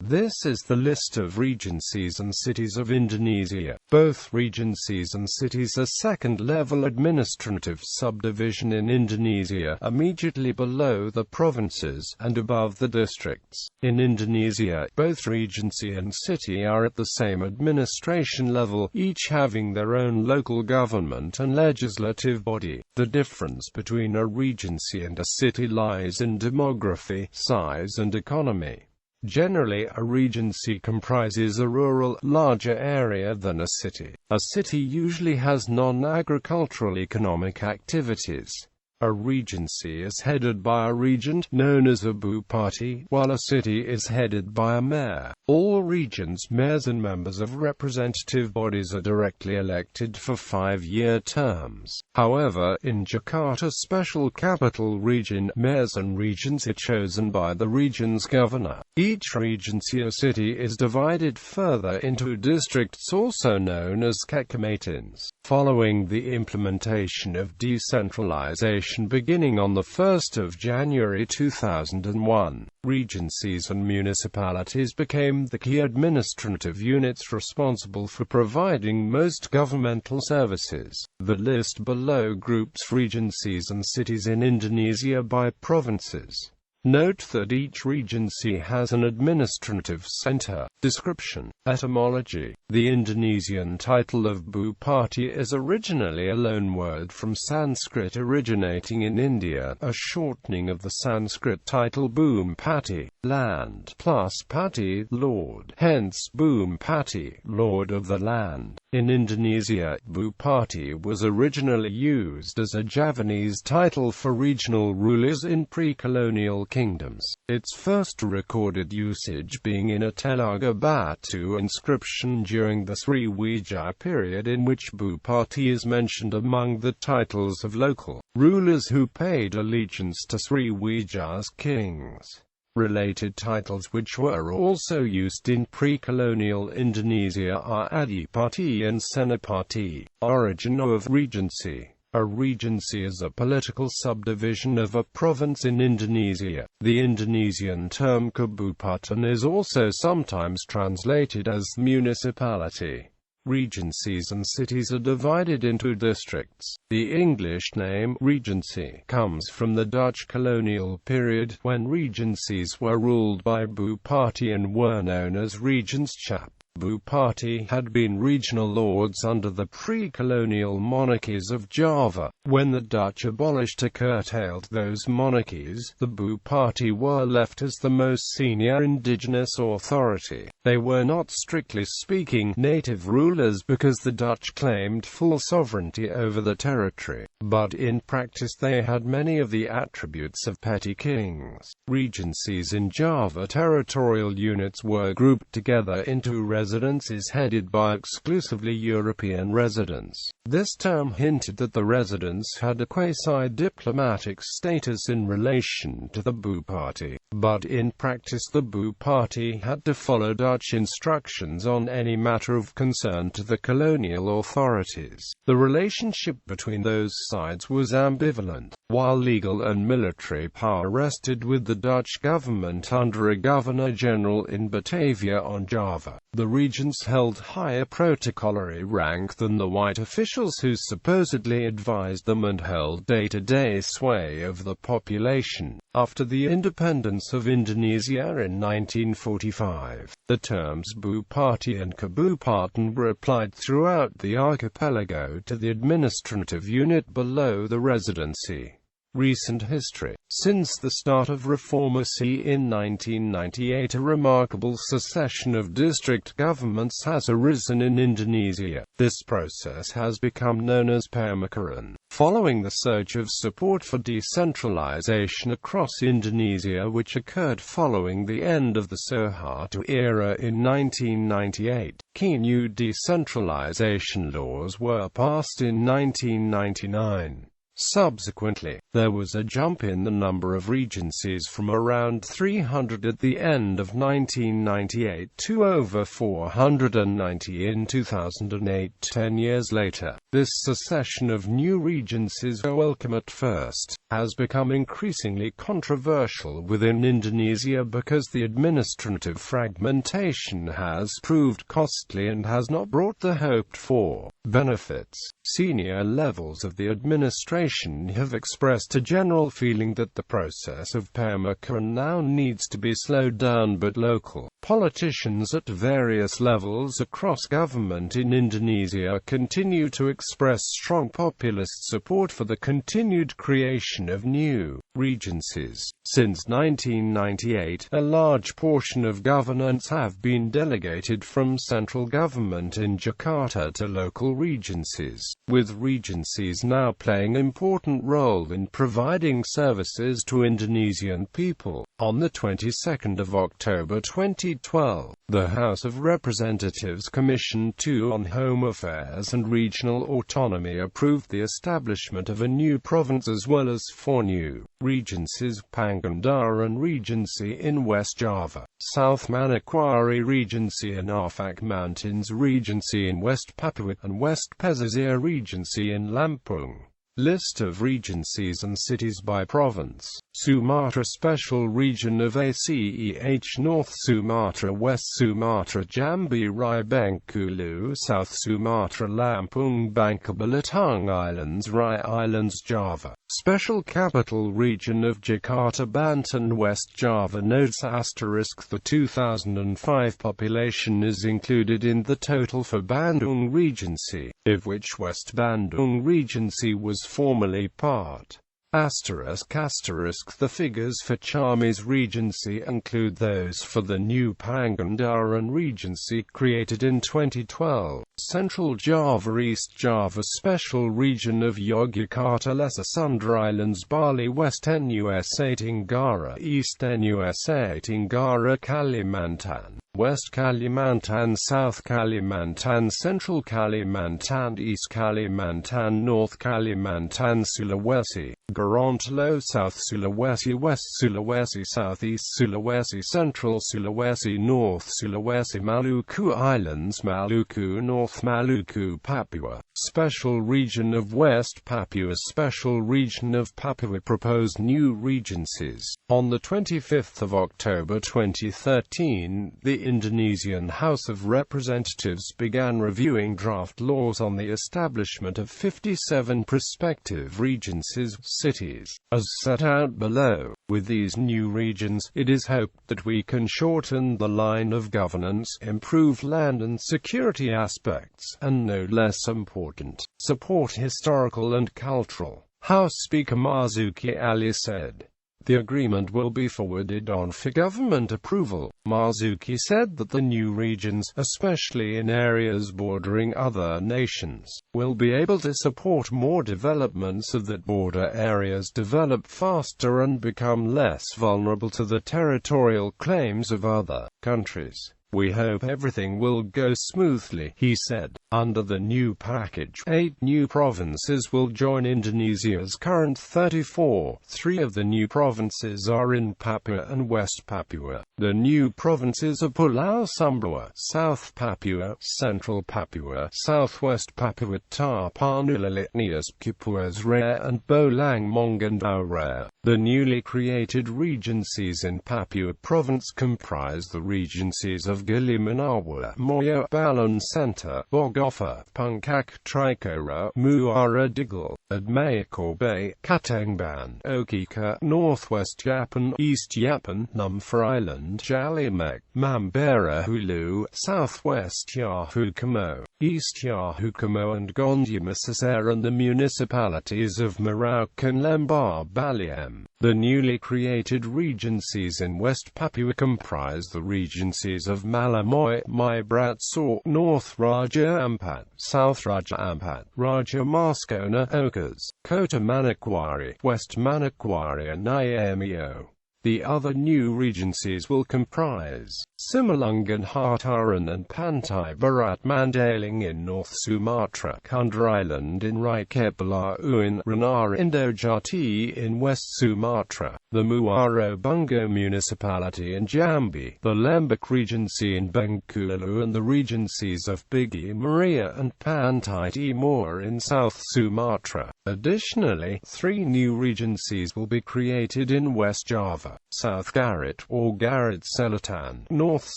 This is the list of regencies and cities of Indonesia. Both regencies and cities are second-level administrative subdivision in Indonesia, immediately below the provinces, and above the districts. In Indonesia, both regency and city are at the same administration level, each having their own local government and legislative body. The difference between a regency and a city lies in demography, size and economy. Generally, a regency comprises a rural, larger area than a city. A city usually has non-agricultural economic activities. A regency is headed by a regent, known as a bupati, while a city is headed by a mayor. All regents, mayors and members of representative bodies are directly elected for 5-year terms. However, in Jakarta Special Capital Region, mayors and regents are chosen by the region's governor. Each regency or city is divided further into districts, also known as kecamatan's. Following the implementation of decentralization beginning on 1 January 2001, regencies and municipalities became the key administrative units responsible for providing most governmental services. The list below groups regencies and cities in Indonesia by provinces. Note that each regency has an administrative center. Description. Etymology. The Indonesian title of Bupati is originally a loanword from Sanskrit originating in India, a shortening of the Sanskrit title Bhumpati, land, plus Pati, lord, hence Bhumpati, lord of the land. In Indonesia, Bupati was originally used as a Javanese title for regional rulers in pre-colonial kingdoms, its first recorded usage being in a Telaga Batu inscription during the Sriwijaya period, in which Bupati is mentioned among the titles of local rulers who paid allegiance to Sriwijaya's kings. Related titles which were also used in pre-colonial Indonesia are Adipati and Senapati. Origin of regency. A regency is a political subdivision of a province in Indonesia. The Indonesian term kabupaten is also sometimes translated as municipality. Regencies and cities are divided into districts. The English name, regency, comes from the Dutch colonial period, when regencies were ruled by Bupati and were known as Regenschap. Bupati had been regional lords under the pre-colonial monarchies of Java. When the Dutch abolished or curtailed those monarchies, the Bupati were left as the most senior indigenous authority. They were not strictly speaking native rulers because the Dutch claimed full sovereignty over the territory, but in practice they had many of the attributes of petty kings. Regencies in Java territorial units were grouped together into residences headed by exclusively European residents. This term hinted that the residents had a quasi-diplomatic status in relation to the Bupati, but in practice the Bupati had to follow Dutch instructions on any matter of concern to the colonial authorities. The relationship between those sides was ambivalent. While legal and military power rested with the Dutch government under a governor-general in Batavia on Java, the regents held higher protocolary rank than the white officials who supposedly advised them and held day-to-day sway over the population. After the independence of Indonesia in 1945, the terms Bupati and Kabupaten were applied throughout the archipelago to the administrative unit below the residency. Recent history. Since the start of reformacy in 1998, a remarkable succession of district governments has arisen in Indonesia. This process has become known as pemekaran. Following the surge of support for decentralization across Indonesia which occurred following the end of the Suharto era in 1998, key new decentralization laws were passed in 1999. Subsequently, there was a jump in the number of regencies from around 300 at the end of 1998 to over 490 in 2008. 10 years later, this succession of new regencies, welcome at first, has become increasingly controversial within Indonesia because the administrative fragmentation has proved costly and has not brought the hoped-for benefits. Senior levels of the administration have expressed a general feeling that the process of pemekaran now needs to be slowed down, but local politicians at various levels across government in Indonesia continue to express strong populist support for the continued creation of new regencies. Since 1998, a large portion of governance have been delegated from central government in Jakarta to local regencies, with regencies now playing an important role in providing services to Indonesian people. On the 22nd of October 2012, the House of Representatives Commission 2 on Home Affairs and Regional Autonomy approved the establishment of a new province as well as 4 new regencies: Pangandaran Regency in West Java, South Manokwari Regency in Arfak Mountains Regency in West Papua, and West Pesisir Regency in Lampung. List of regencies and cities by province. Sumatra Special Region of ACEH: North Sumatra, West Sumatra, Jambi, Rai, Bengkulu, South Sumatra, Lampung, Bangka Belitung Islands, Rai Islands, Java. Special Capital Region of Jakarta, Banten, West Java. Notes *. The 2005 population is included in the total for Bandung Regency, of which West Bandung Regency was formerly part. The figures for Ciamis Regency include those for the new Pangandaran Regency created in 2012. Central Java, East Java Special Region of Yogyakarta, Lesser Sunda Islands, Bali, West Nusa Tenggara, East Nusa Tenggara, Kalimantan, West Kalimantan, South Kalimantan, Central Kalimantan, East Kalimantan, North Kalimantan, Sulawesi, Gorontalo, South Sulawesi, West Sulawesi, Southeast Sulawesi, Central Sulawesi, North Sulawesi, Maluku Islands, Maluku, North Maluku, Papua. Special Region of West Papua, Special Region of Papua. Proposed new regencies. On the 25th of October 2013, the Indonesian House of Representatives began reviewing draft laws on the establishment of 57 prospective regencies, cities, as set out below. With these new regions, it is hoped that we can shorten the line of governance, improve land and security aspects, and no less important, support historical and cultural. House Speaker Marzuki Ali said. The agreement will be forwarded on for government approval. Marzuki said that the new regions, especially in areas bordering other nations, will be able to support more development so that border areas develop faster and become less vulnerable to the territorial claims of other countries. We hope everything will go smoothly, he said. Under the new package, 8 new provinces will join Indonesia's current 34. 3 of the new provinces are in Papua and West Papua. The new provinces are Pulau Sumbawa, South Papua, Central Papua, Southwest Papua, Tapanulilitnius, Kapuas Rare and Bolang Monggandau Rare. The newly created regencies in Papua province comprise the regencies of Gili Manawa, Moyo Balon Center, Bogofa, Pungkak, Trikora, Muara Digil, Admayakor Bay, Katengban, Okika, Northwest Yapen, East Yapen, Numfor Island, Jalimek, Mambera Hulu, Southwest Yahukumo, East Yahukumo and Gondimasasar, and the municipalities of Merauke and Lembar Baliem. The newly created regencies in West Papua comprise the regencies of Malamoy, Maibratsor, North Raja Ampat, South Raja Ampat, Raja Maskona Okas, Kota Manokwari, West Manokwari and Niamio. The other new regencies will comprise Simalungun, Hataran and Pantai Barat Mandaling in North Sumatra, Kunda Island in Right, Kepulauan in Renara, Indojati in West Sumatra, the Muaro Bungo municipality in Jambi, the Lembak Regency in Bengkulu, and the regencies of Bigi Maria and Pantai Timur in South Sumatra. Additionally, 3 new regencies will be created in West Java, South Garut or Garut Selatan, North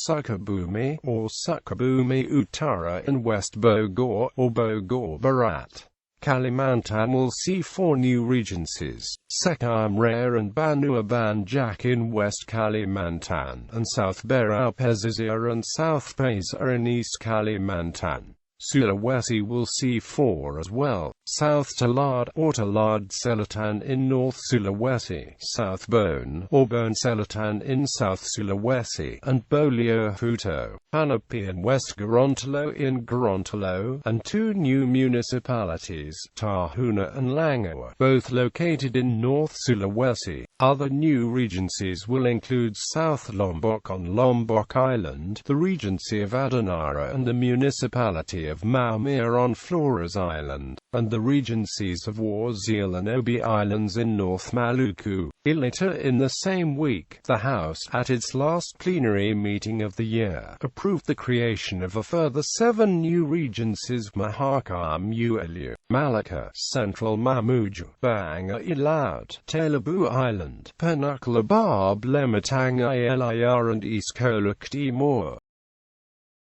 Sukabumi or Sukabumi Utara, and West Bogor or Bogor Barat. Kalimantan will see 4 new regencies, Sekam Raya and Banua Banjak in West Kalimantan, and South Berau Pesisir and South Pasir in East Kalimantan. Sulawesi will see 4 as well, South Talad or Talad Selatan in North Sulawesi, South Bone or Bone Selatan in South Sulawesi, and Bolio Futo, Hanapi and West Gorontalo in Gorontalo, and 2 new municipalities, Tahuna and Langawa, both located in North Sulawesi. Other new regencies will include South Lombok on Lombok Island, the Regency of Adonara and the municipality of Maumere on Flores Island, and the regencies of Warzeal and Obi Islands in North Maluku. Later in the same week, the House, at its last plenary meeting of the year, approved the creation of a further 7 new regencies: Mahakam Uelu, Malacca, Central Mamuju, Banga Ilaut, Telabu Island, Penukla Bab Lematanga Elayar and East Kolak Timur.